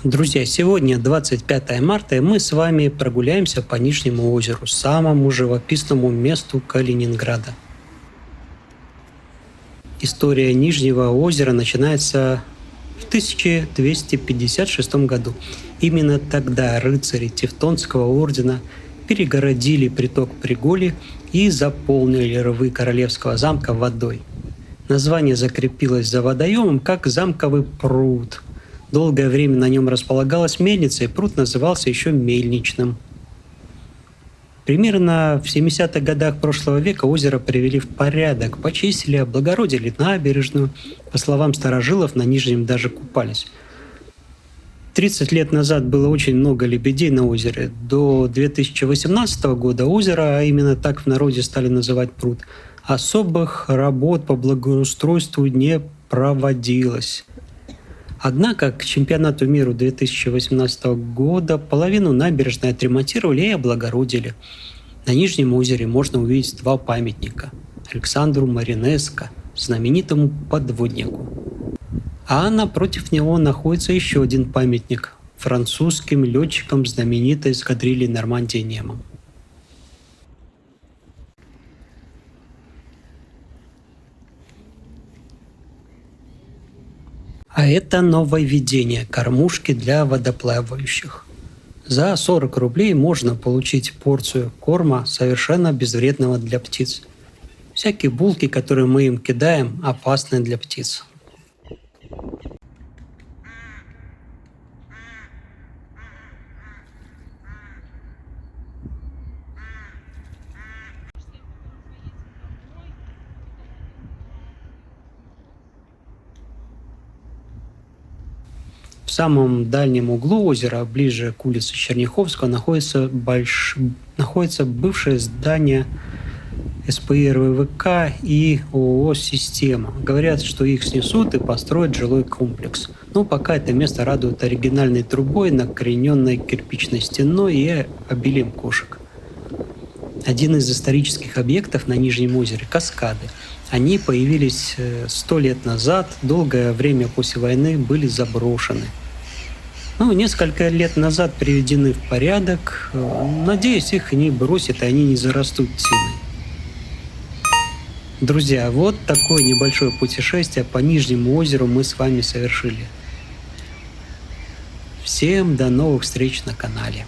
Друзья, сегодня 25 марта, и мы с вами прогуляемся по Нижнему озеру, самому живописному месту Калининграда. История Нижнего озера начинается в 1256 году. Именно тогда рыцари Тевтонского ордена перегородили приток Приголи и заполнили рвы королевского замка водой. Название закрепилось за водоемом как замковый пруд. Долгое время на нем располагалась мельница, и пруд назывался еще Мельничным. Примерно в 70-х годах прошлого века озеро привели в порядок, почистили, облагородили набережную. По словам старожилов, на Нижнем даже купались. 30 лет назад было очень много лебедей на озере. До 2018 года озеро, а именно так в народе стали называть пруд, особых работ по благоустройству не проводилось. Однако к чемпионату мира 2018 года половину набережной отремонтировали и облагородили. На Нижнем озере можно увидеть два памятника – Александру Маринеско, знаменитому подводнику. А напротив него находится еще один памятник – французским летчикам знаменитой эскадрильи Нормандия-Неман. А это нововведение – кормушки для водоплавающих. За 40 рублей можно получить порцию корма, совершенно безвредного для птиц. Всякие булки, которые мы им кидаем, опасны для птиц. В самом дальнем углу озера, ближе к улице Черняховского, находится бывшее здание СПИ РВК и ООО «Система». Говорят, что их снесут и построят жилой комплекс. Но пока это место радует оригинальной трубой, накорененной кирпичной стеной и обилием кошек. Один из исторических объектов на Нижнем озере – каскады. Они появились 100 лет назад, долгое время после войны были заброшены. Несколько лет назад приведены в порядок. Надеюсь, их не бросят, и они не зарастут тиной. Друзья, вот такое небольшое путешествие по Нижнему озеру мы с вами совершили. Всем до новых встреч на канале.